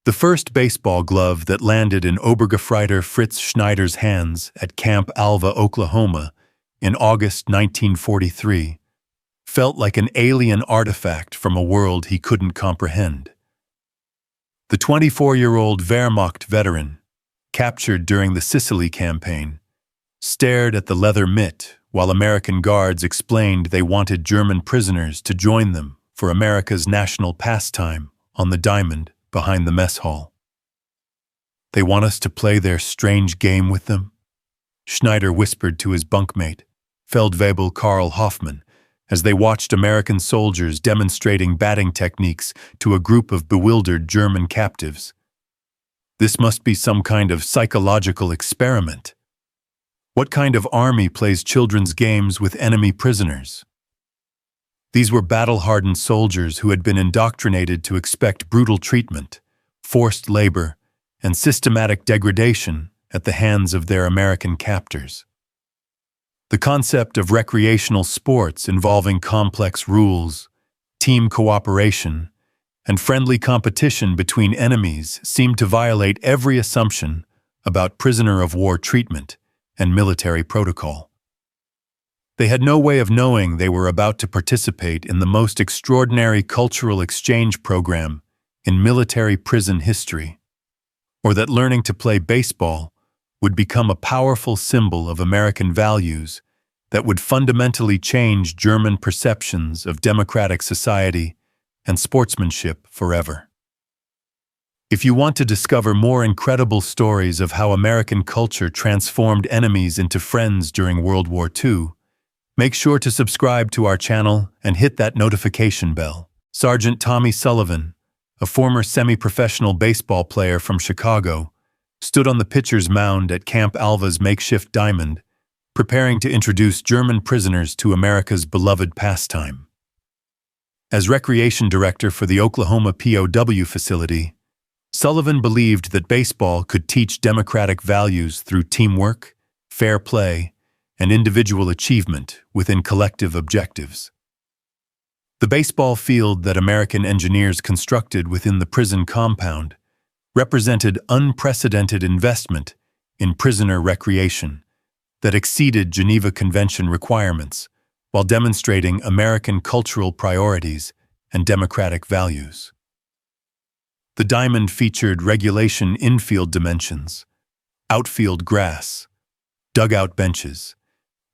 The first baseball glove that landed in Obergefreiter Fritz Schneider's hands at Camp Alva, Oklahoma, in August 1943, felt like an alien artifact from a world he couldn't comprehend. The 24-year-old Wehrmacht veteran, captured during the Sicily campaign, stared at the leather mitt while American guards explained they wanted German prisoners to join them for America's national pastime on the diamond behind the mess hall. "They want us to play their strange game with them?" Schneider whispered to his bunkmate, Feldwebel Karl Hoffmann, as they watched American soldiers demonstrating batting techniques to a group of bewildered German captives. "This must be some kind of psychological experiment. What kind of army plays children's games with enemy prisoners?" These were battle-hardened soldiers who had been indoctrinated to expect brutal treatment, forced labor, and systematic degradation at the hands of their American captors. The concept of recreational sports involving complex rules, team cooperation, and friendly competition between enemies seemed to violate every assumption about prisoner-of-war treatment and military protocol. They had no way of knowing they were about to participate in the most extraordinary cultural exchange program in military prison history, or that learning to play baseball would become a powerful symbol of American values that would fundamentally change German perceptions of democratic society and sportsmanship forever. If you want to discover more incredible stories of how American culture transformed enemies into friends during World War II, make sure to subscribe to our channel and hit that notification bell. Sergeant Tommy Sullivan, a former semi-professional baseball player from Chicago, stood on the pitcher's mound at Camp Alva's makeshift diamond, preparing to introduce German prisoners to America's beloved pastime. As recreation director for the Oklahoma POW facility, Sullivan believed that baseball could teach democratic values through teamwork, fair play, and individual achievement within collective objectives. The baseball field that American engineers constructed within the prison compound represented unprecedented investment in prisoner recreation that exceeded Geneva Convention requirements while demonstrating American cultural priorities and democratic values. The diamond featured regulation infield dimensions, outfield grass, dugout benches,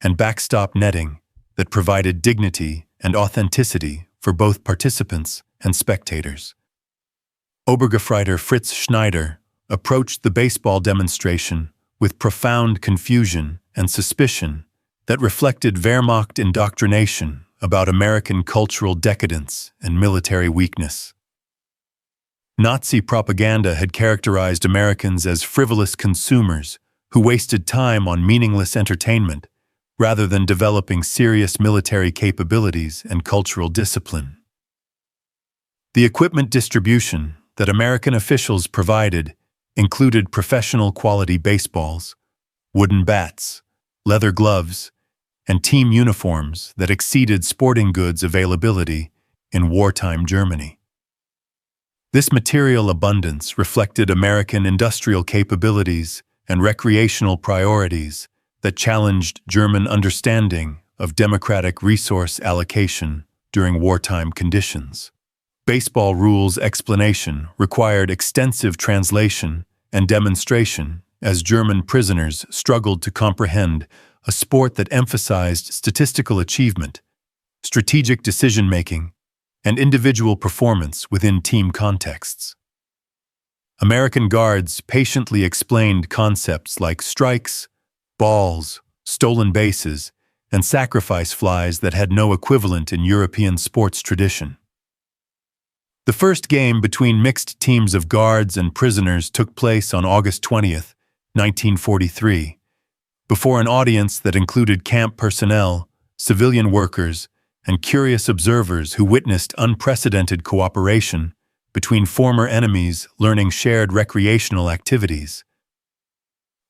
and backstop netting that provided dignity and authenticity for both participants and spectators. Obergefreiter Fritz Schneider approached the baseball demonstration with profound confusion and suspicion that reflected Wehrmacht indoctrination about American cultural decadence and military weakness. Nazi propaganda had characterized Americans as frivolous consumers who wasted time on meaningless entertainment rather than developing serious military capabilities and cultural discipline. The equipment distribution that American officials provided included professional-quality baseballs, wooden bats, leather gloves, and team uniforms that exceeded sporting goods availability in wartime Germany. This material abundance reflected American industrial capabilities and recreational priorities that challenged German understanding of democratic resource allocation during wartime conditions. Baseball rules explanation required extensive translation and demonstration as German prisoners struggled to comprehend a sport that emphasized statistical achievement, strategic decision-making, and individual performance within team contexts. American guards patiently explained concepts like strikes, balls, stolen bases, and sacrifice flies that had no equivalent in European sports tradition. The first game between mixed teams of guards and prisoners took place on August 20th, 1943, before an audience that included camp personnel, civilian workers, and curious observers who witnessed unprecedented cooperation between former enemies learning shared recreational activities.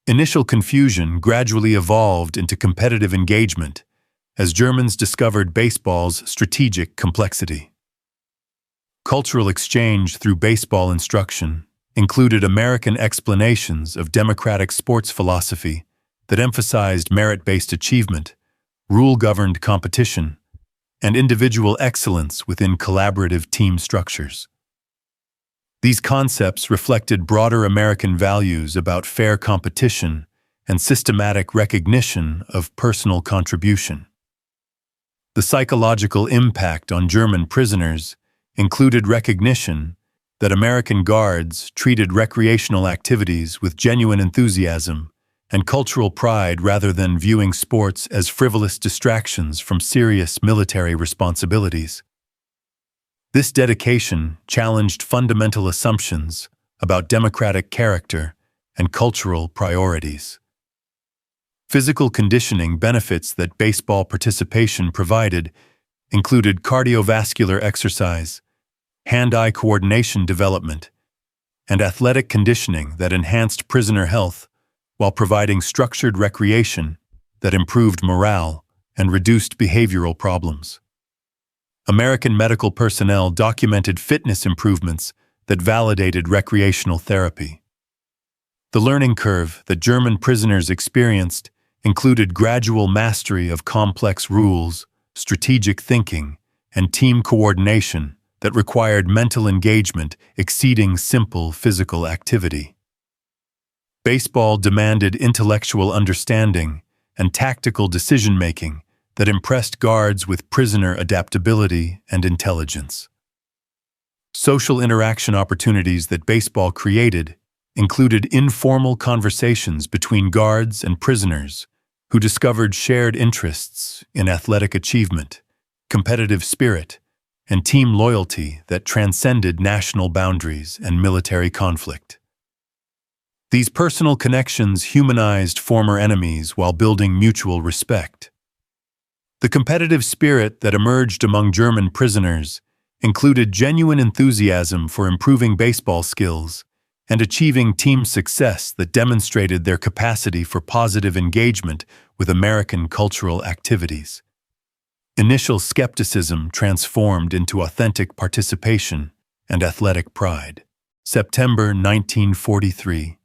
Initial confusion gradually evolved into competitive engagement as Germans discovered baseball's strategic complexity. Cultural exchange through baseball instruction included American explanations of democratic sports philosophy that emphasized merit-based achievement, rule-governed competition, and individual excellence within collaborative team structures. These concepts reflected broader American values about fair competition and systematic recognition of personal contribution. The psychological impact on German prisoners included recognition that American guards treated recreational activities with genuine enthusiasm and cultural pride rather than viewing sports as frivolous distractions from serious military responsibilities. This dedication challenged fundamental assumptions about democratic character and cultural priorities. Physical conditioning benefits that baseball participation provided included cardiovascular exercise, hand-eye coordination development, and athletic conditioning that enhanced prisoner health while providing structured recreation that improved morale and reduced behavioral problems. American medical personnel documented fitness improvements that validated recreational therapy. The learning curve that German prisoners experienced included gradual mastery of complex rules, strategic thinking, and team coordination that required mental engagement exceeding simple physical activity. Baseball demanded intellectual understanding and tactical decision-making that impressed guards with prisoner adaptability and intelligence. Social interaction opportunities that baseball created included informal conversations between guards and prisoners who discovered shared interests in athletic achievement, competitive spirit, and team loyalty that transcended national boundaries and military conflict. These personal connections humanized former enemies while building mutual respect. The competitive spirit that emerged among German prisoners included genuine enthusiasm for improving baseball skills and achieving team success that demonstrated their capacity for positive engagement with American cultural activities. Initial skepticism transformed into authentic participation and athletic pride. September 1943.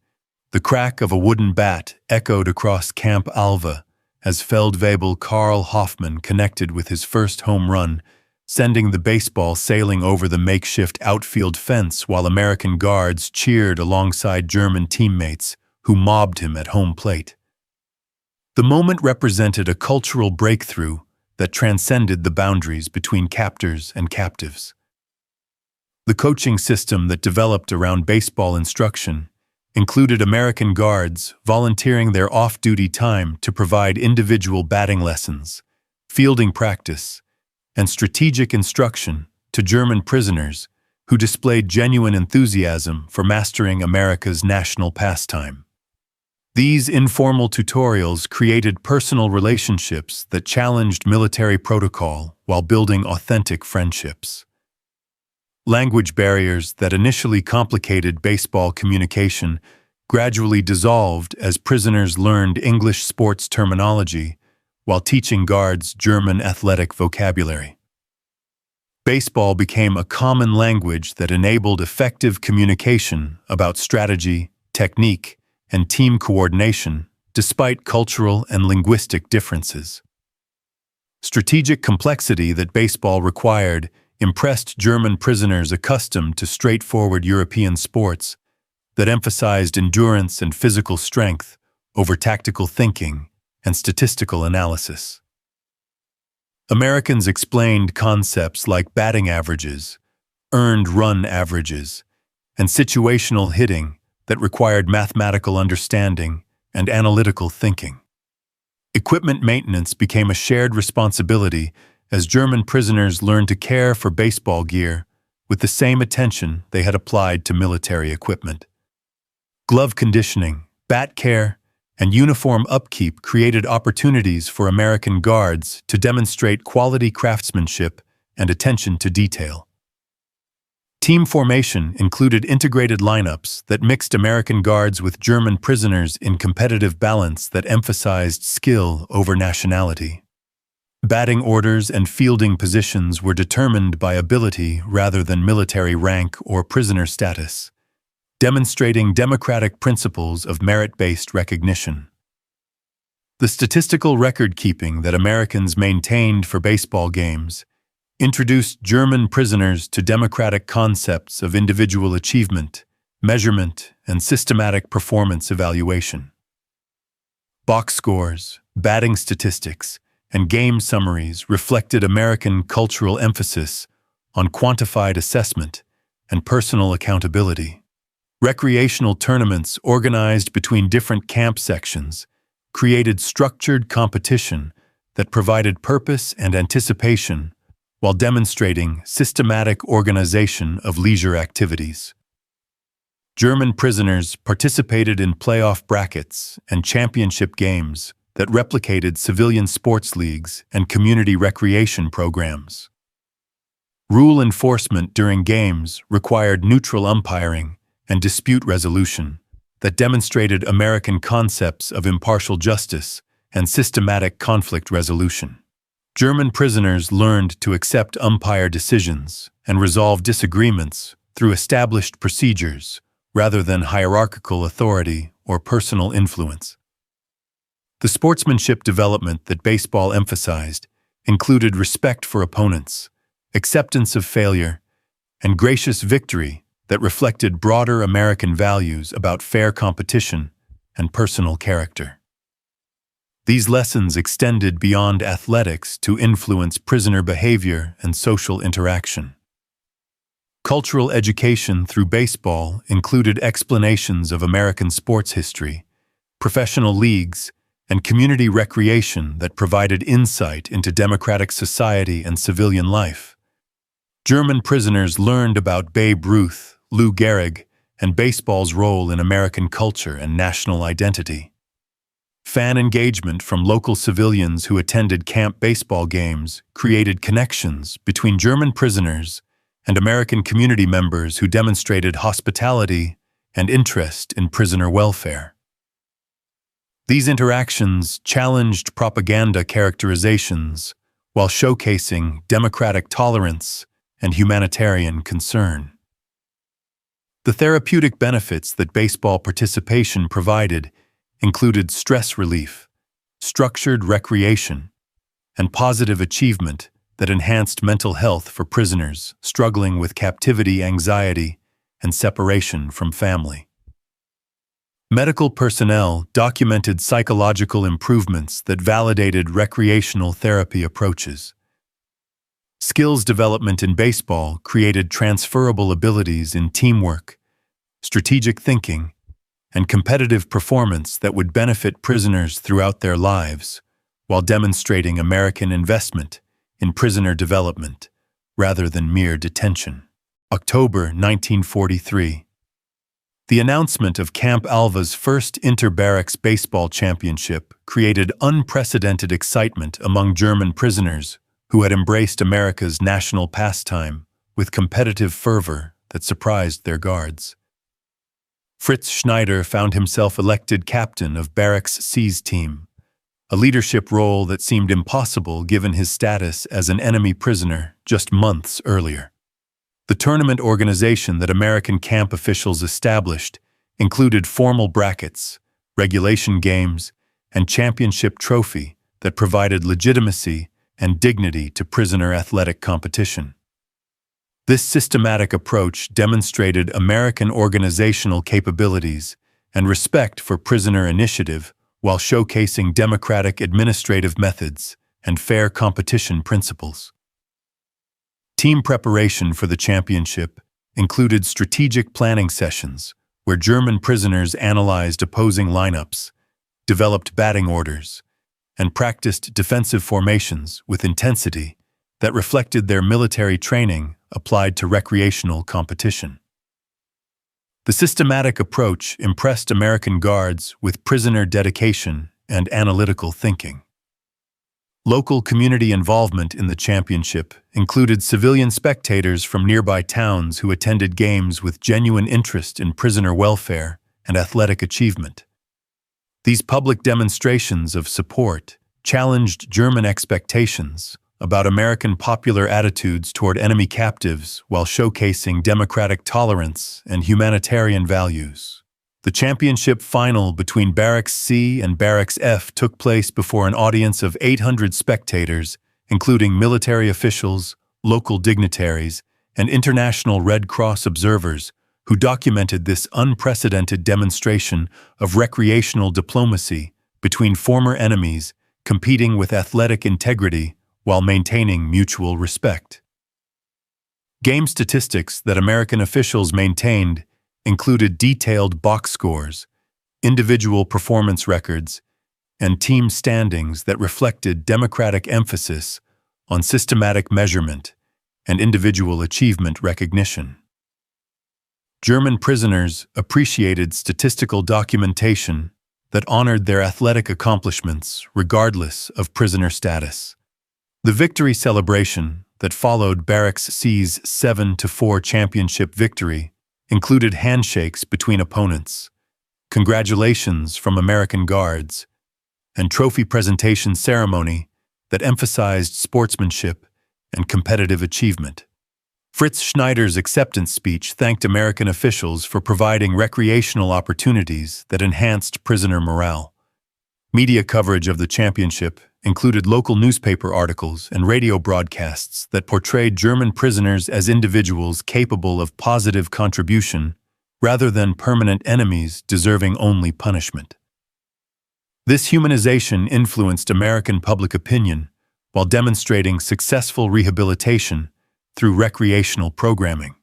The crack of a wooden bat echoed across Camp Alva as Feldwebel Karl Hoffmann connected with his first home run, sending the baseball sailing over the makeshift outfield fence while American guards cheered alongside German teammates who mobbed him at home plate. The moment represented a cultural breakthrough that transcended the boundaries between captors and captives. The coaching system that developed around baseball instruction included American guards volunteering their off-duty time to provide individual batting lessons, fielding practice, and strategic instruction to German prisoners who displayed genuine enthusiasm for mastering America's national pastime. These informal tutorials created personal relationships that challenged military protocol while building authentic friendships. Language barriers that initially complicated baseball communication gradually dissolved as prisoners learned English sports terminology while teaching guards German athletic vocabulary. Baseball became a common language that enabled effective communication about strategy, technique, and team coordination despite cultural and linguistic differences. Strategic complexity that baseball required impressed German prisoners accustomed to straightforward European sports that emphasized endurance and physical strength over tactical thinking and statistical analysis. Americans explained concepts like batting averages, earned run averages, and situational hitting that required mathematical understanding and analytical thinking. Equipment maintenance became a shared responsibility as German prisoners learned to care for baseball gear with the same attention they had applied to military equipment. Glove conditioning, bat care, and uniform upkeep created opportunities for American guards to demonstrate quality craftsmanship and attention to detail. Team formation included integrated lineups that mixed American guards with German prisoners in competitive balance that emphasized skill over nationality. Batting orders and fielding positions were determined by ability rather than military rank or prisoner status, demonstrating democratic principles of merit-based recognition. The statistical record-keeping that Americans maintained for baseball games introduced German prisoners to democratic concepts of individual achievement, measurement, and systematic performance evaluation. Box scores, batting statistics, and game summaries reflected American cultural emphasis on quantified assessment and personal accountability. Recreational tournaments organized between different camp sections created structured competition that provided purpose and anticipation while demonstrating systematic organization of leisure activities. German prisoners participated in playoff brackets and championship games that replicated civilian sports leagues and community recreation programs. Rule enforcement during games required neutral umpiring and dispute resolution that demonstrated American concepts of impartial justice and systematic conflict resolution. German prisoners learned to accept umpire decisions and resolve disagreements through established procedures rather than hierarchical authority or personal influence. The sportsmanship development that baseball emphasized included respect for opponents, acceptance of failure, and gracious victory that reflected broader American values about fair competition and personal character. These lessons extended beyond athletics to influence prisoner behavior and social interaction. Cultural education through baseball included explanations of American sports history, professional leagues, and community recreation that provided insight into democratic society and civilian life. German prisoners learned about Babe Ruth, Lou Gehrig, and baseball's role in American culture and national identity. Fan engagement from local civilians who attended camp baseball games created connections between German prisoners and American community members who demonstrated hospitality and interest in prisoner welfare. These interactions challenged propaganda characterizations while showcasing democratic tolerance and humanitarian concern. The therapeutic benefits that baseball participation provided included stress relief, structured recreation, and positive achievement that enhanced mental health for prisoners struggling with captivity anxiety and separation from family. Medical personnel documented psychological improvements that validated recreational therapy approaches. Skills development in baseball created transferable abilities in teamwork, strategic thinking, and competitive performance that would benefit prisoners throughout their lives, while demonstrating American investment in prisoner development rather than mere detention. October 1943. The announcement of Camp Alva's first inter-barracks baseball championship created unprecedented excitement among German prisoners who had embraced America's national pastime with competitive fervor that surprised their guards. Fritz Schneider found himself elected captain of Barracks C's team, a leadership role that seemed impossible given his status as an enemy prisoner just months earlier. The tournament organization that American camp officials established included formal brackets, regulation games, and championship trophy that provided legitimacy and dignity to prisoner athletic competition. This systematic approach demonstrated American organizational capabilities and respect for prisoner initiative while showcasing democratic administrative methods and fair competition principles. Team preparation for the championship included strategic planning sessions where German prisoners analyzed opposing lineups, developed batting orders, and practiced defensive formations with intensity that reflected their military training applied to recreational competition. The systematic approach impressed American guards with prisoner dedication and analytical thinking. Local community involvement in the championship included civilian spectators from nearby towns who attended games with genuine interest in prisoner welfare and athletic achievement. These public demonstrations of support challenged German expectations about American popular attitudes toward enemy captives while showcasing democratic tolerance and humanitarian values. The championship final between Barracks C and Barracks F took place before an audience of 800 spectators, including military officials, local dignitaries, and international Red Cross observers, who documented this unprecedented demonstration of recreational diplomacy between former enemies competing with athletic integrity while maintaining mutual respect. Game statistics that American officials maintained included detailed box scores, individual performance records, and team standings that reflected democratic emphasis on systematic measurement and individual achievement recognition. German prisoners appreciated statistical documentation that honored their athletic accomplishments regardless of prisoner status. The victory celebration that followed Barracks C's 7-4 championship victory included handshakes between opponents, congratulations from American guards, and trophy presentation ceremony that emphasized sportsmanship and competitive achievement. Fritz Schneider's acceptance speech thanked American officials for providing recreational opportunities that enhanced prisoner morale. Media coverage of the championship included local newspaper articles and radio broadcasts that portrayed German prisoners as individuals capable of positive contribution rather than permanent enemies deserving only punishment. This humanization influenced American public opinion while demonstrating successful rehabilitation through recreational programming.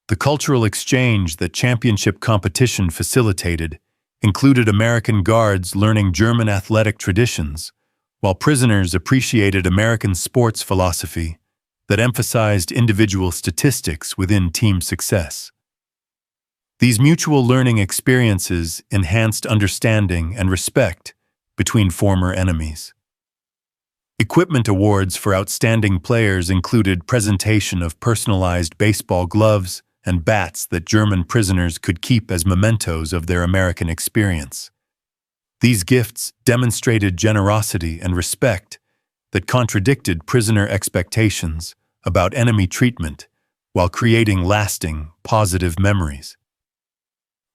The cultural exchange that championship competition facilitated included American guards learning German athletic traditions, while prisoners appreciated American sports philosophy that emphasized individual statistics within team success. These mutual learning experiences enhanced understanding and respect between former enemies. Equipment awards for outstanding players included presentation of personalized baseball gloves and bats that German prisoners could keep as mementos of their American experience. These gifts demonstrated generosity and respect that contradicted prisoner expectations about enemy treatment while creating lasting, positive memories.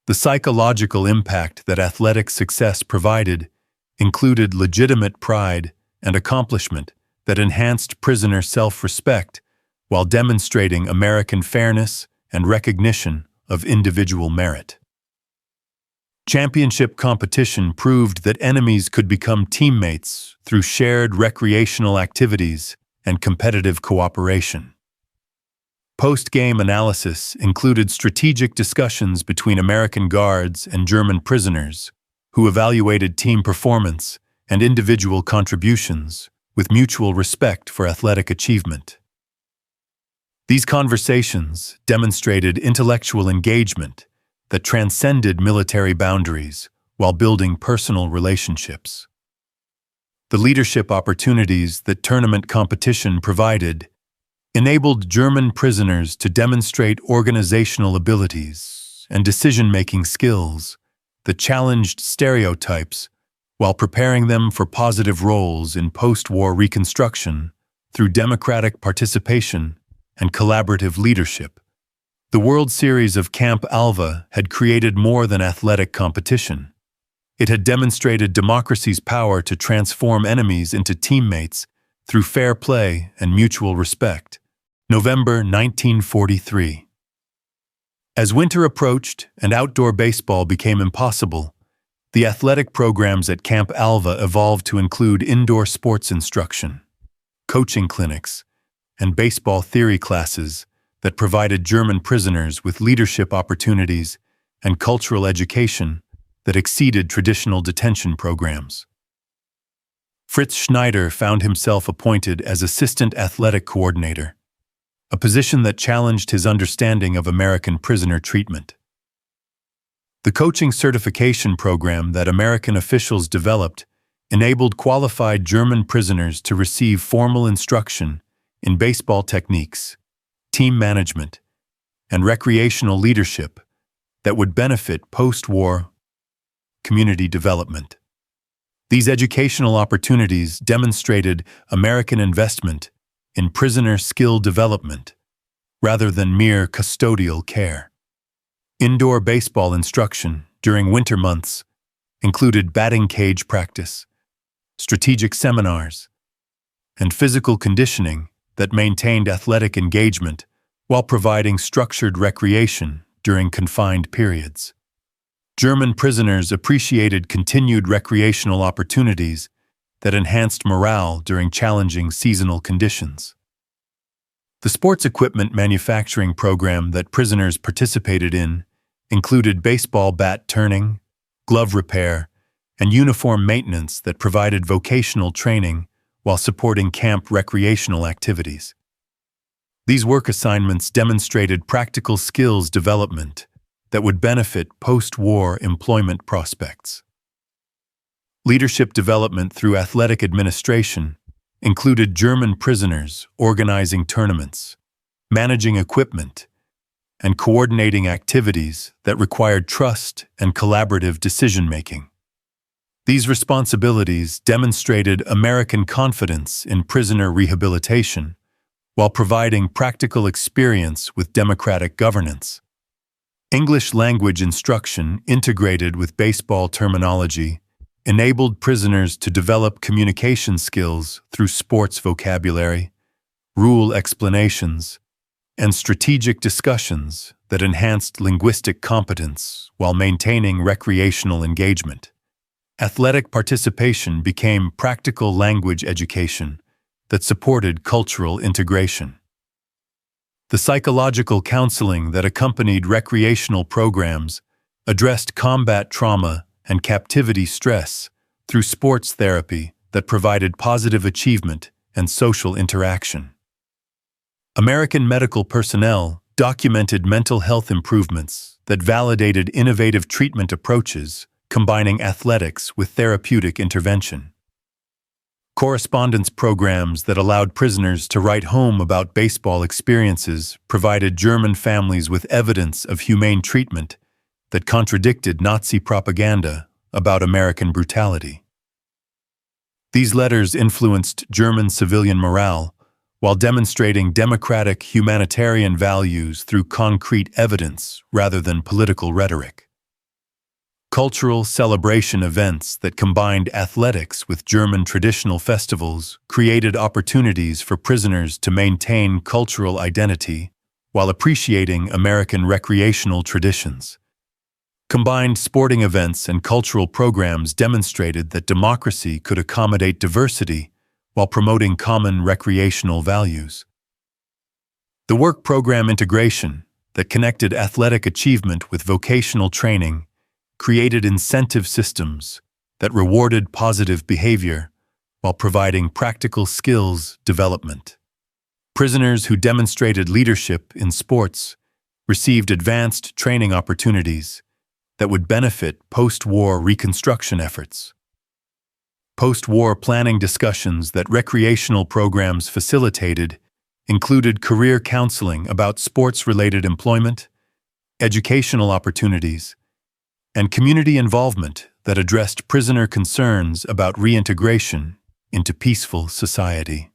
The psychological impact that athletic success provided included legitimate pride and accomplishment that enhanced prisoner self-respect while demonstrating American fairness and recognition of individual merit. Championship competition proved that enemies could become teammates through shared recreational activities and competitive cooperation. Post-game analysis included strategic discussions between American guards and German prisoners, who evaluated team performance and individual contributions with mutual respect for athletic achievement. These conversations demonstrated intellectual engagement that transcended military boundaries while building personal relationships. The leadership opportunities that tournament competition provided enabled German prisoners to demonstrate organizational abilities and decision-making skills that challenged stereotypes while preparing them for positive roles in post-war reconstruction through democratic participation and collaborative leadership. The World Series of Camp Alva had created more than athletic competition. It had demonstrated democracy's power to transform enemies into teammates through fair play and mutual respect. November 1943. As winter approached and outdoor baseball became impossible, the athletic programs at Camp Alva evolved to include indoor sports instruction, coaching clinics, and baseball theory classes that provided German prisoners with leadership opportunities and cultural education that exceeded traditional detention programs. Fritz Schneider found himself appointed as assistant athletic coordinator, a position that challenged his understanding of American prisoner treatment. The coaching certification program that American officials developed enabled qualified German prisoners to receive formal instruction in baseball techniques, team management, and recreational leadership that would benefit post-war community development. These educational opportunities demonstrated American investment in prisoner skill development rather than mere custodial care. Indoor baseball instruction during winter months included batting cage practice, strategic seminars, and physical conditioning that maintained athletic engagement while providing structured recreation during confined periods. German prisoners appreciated continued recreational opportunities that enhanced morale during challenging seasonal conditions. The sports equipment manufacturing program that prisoners participated in included baseball bat turning, glove repair, and uniform maintenance that provided vocational training while supporting camp recreational activities. These work assignments demonstrated practical skills development that would benefit post-war employment prospects. Leadership development through athletic administration included German prisoners organizing tournaments, managing equipment, and coordinating activities that required trust and collaborative decision-making. These responsibilities demonstrated American confidence in prisoner rehabilitation while providing practical experience with democratic governance. English language instruction integrated with baseball terminology enabled prisoners to develop communication skills through sports vocabulary, rule explanations, and strategic discussions that enhanced linguistic competence while maintaining recreational engagement. Athletic participation became practical language education that supported cultural integration. The psychological counseling that accompanied recreational programs addressed combat trauma and captivity stress through sports therapy that provided positive achievement and social interaction. American medical personnel documented mental health improvements that validated innovative treatment approaches combining athletics with therapeutic intervention. Correspondence programs that allowed prisoners to write home about baseball experiences provided German families with evidence of humane treatment that contradicted Nazi propaganda about American brutality. These letters influenced German civilian morale while demonstrating democratic humanitarian values through concrete evidence rather than political rhetoric. Cultural celebration events that combined athletics with German traditional festivals created opportunities for prisoners to maintain cultural identity while appreciating American recreational traditions. Combined sporting events and cultural programs demonstrated that democracy could accommodate diversity while promoting common recreational values. The work program integration that connected athletic achievement with vocational training created incentive systems that rewarded positive behavior while providing practical skills development. Prisoners who demonstrated leadership in sports received advanced training opportunities that would benefit post-war reconstruction efforts. Post-war planning discussions that recreational programs facilitated included career counseling about sports-related employment, educational opportunities, and community involvement that addressed prisoner concerns about reintegration into peaceful society.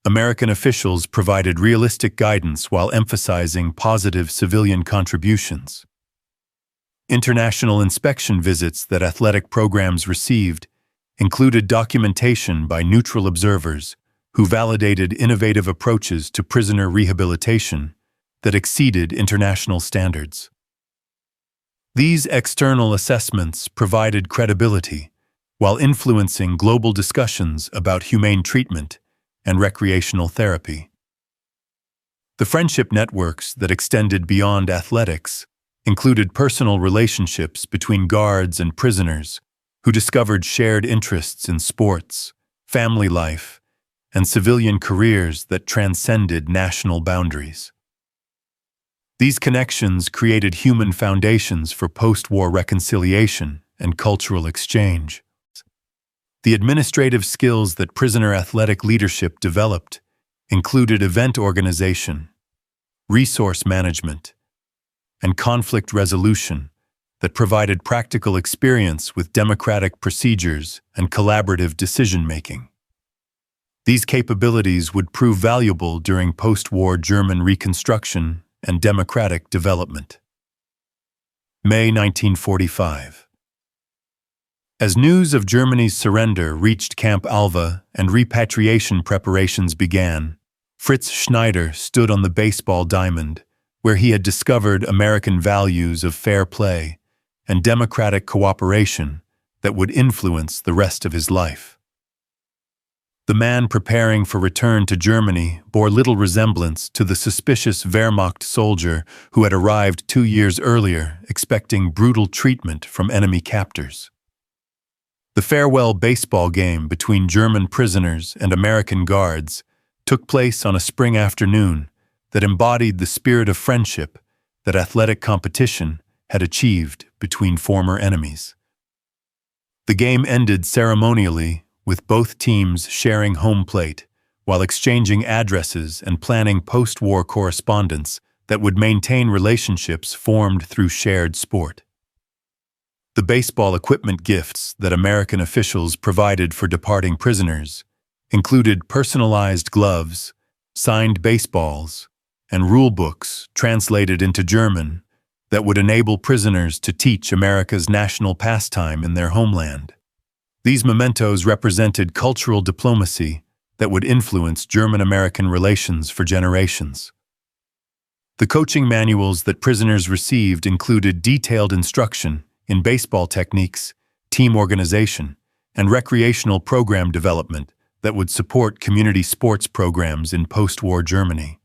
American officials provided realistic guidance while emphasizing positive civilian contributions. International inspection visits that athletic programs received included documentation by neutral observers who validated innovative approaches to prisoner rehabilitation that exceeded international standards. These external assessments provided credibility while influencing global discussions about humane treatment and recreational therapy. The friendship networks that extended beyond athletics included personal relationships between guards and prisoners who discovered shared interests in sports, family life, and civilian careers that transcended national boundaries. These connections created human foundations for post-war reconciliation and cultural exchange. The administrative skills that prisoner athletic leadership developed included event organization, resource management, and conflict resolution that provided practical experience with democratic procedures and collaborative decision-making. These capabilities would prove valuable during post-war German reconstruction and democratic development. May 1945. As news of Germany's surrender reached Camp Alva and repatriation preparations began, Fritz Schneider stood on the baseball diamond, where he had discovered American values of fair play and democratic cooperation that would influence the rest of his life. The man preparing for return to Germany bore little resemblance to the suspicious Wehrmacht soldier who had arrived 2 years earlier expecting brutal treatment from enemy captors. The farewell baseball game between German prisoners and American guards took place on a spring afternoon that embodied the spirit of friendship that athletic competition had achieved between former enemies. The game ended ceremonially with both teams sharing home plate while exchanging addresses and planning post-war correspondence that would maintain relationships formed through shared sport. The baseball equipment gifts that American officials provided for departing prisoners included personalized gloves, signed baseballs, and rule books translated into German that would enable prisoners to teach America's national pastime in their homeland. These mementos represented cultural diplomacy that would influence German-American relations for generations. The coaching manuals that prisoners received included detailed instruction in baseball techniques, team organization, and recreational program development that would support community sports programs in post-war Germany.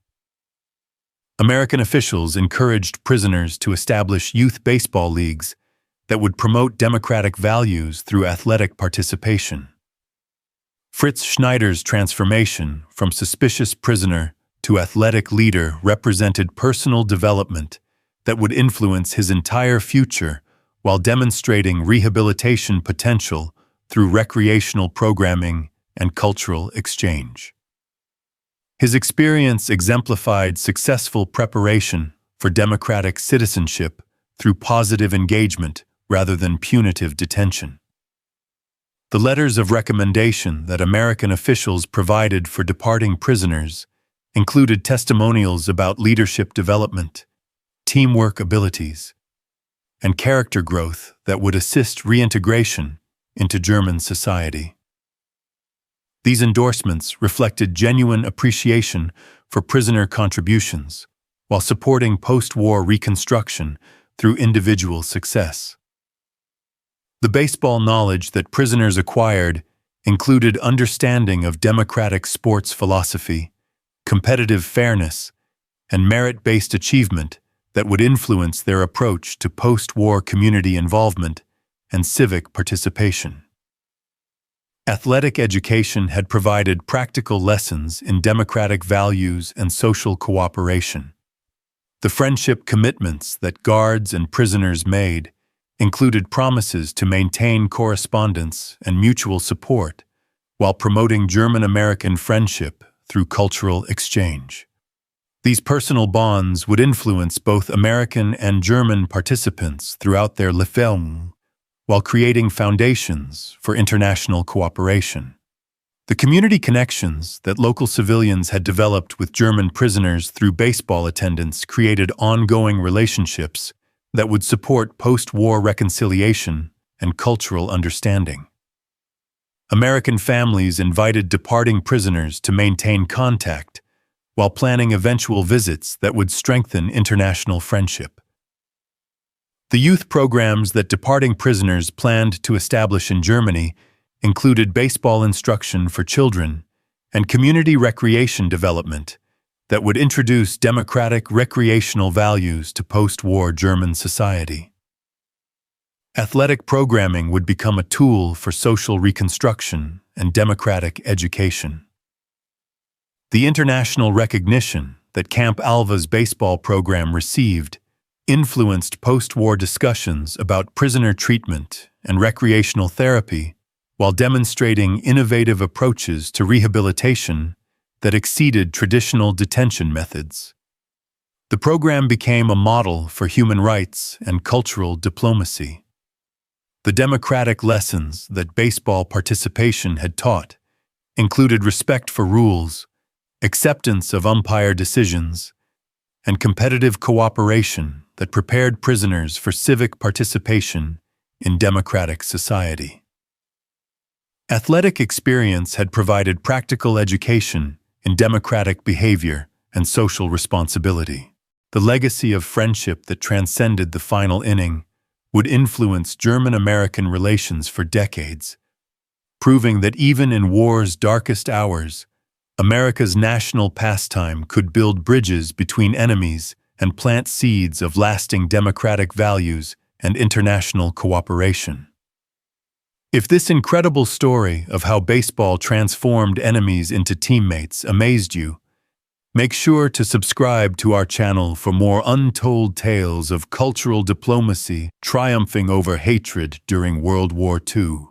American officials encouraged prisoners to establish youth baseball leagues that would promote democratic values through athletic participation. Fritz Schneider's transformation from suspicious prisoner to athletic leader represented personal development that would influence his entire future while demonstrating rehabilitation potential through recreational programming and cultural exchange. His experience exemplified successful preparation for democratic citizenship through positive engagement rather than punitive detention. The letters of recommendation that American officials provided for departing prisoners included testimonials about leadership development, teamwork abilities, and character growth that would assist reintegration into German society. These endorsements reflected genuine appreciation for prisoner contributions while supporting post-war reconstruction through individual success. The baseball knowledge that prisoners acquired included understanding of democratic sports philosophy, competitive fairness, and merit-based achievement that would influence their approach to post-war community involvement and civic participation. Athletic education had provided practical lessons in democratic values and social cooperation. The friendship commitments that guards and prisoners made included promises to maintain correspondence and mutual support while promoting German-American friendship through cultural exchange. These personal bonds would influence both American and German participants throughout their Leben, while creating foundations for international cooperation. The community connections that local civilians had developed with German prisoners through baseball attendance created ongoing relationships that would support post-war reconciliation and cultural understanding. American families invited departing prisoners to maintain contact while planning eventual visits that would strengthen international friendship. The youth programs that departing prisoners planned to establish in Germany included baseball instruction for children and community recreation development that would introduce democratic recreational values to post-war German society. Athletic programming would become a tool for social reconstruction and democratic education. The international recognition that Camp Alva's baseball program received influenced post-war discussions about prisoner treatment and recreational therapy while demonstrating innovative approaches to rehabilitation that exceeded traditional detention methods. The program became a model for human rights and cultural diplomacy. The democratic lessons that baseball participation had taught included respect for rules, acceptance of umpire decisions, and competitive cooperation that prepared prisoners for civic participation in democratic society. Athletic experience had provided practical education in democratic behavior and social responsibility. The legacy of friendship that transcended the final inning would influence German-American relations for decades, proving that even in war's darkest hours, America's national pastime could build bridges between enemies and plant seeds of lasting democratic values and international cooperation. If this incredible story of how baseball transformed enemies into teammates amazed you, make sure to subscribe to our channel for more untold tales of cultural diplomacy triumphing over hatred during World War II.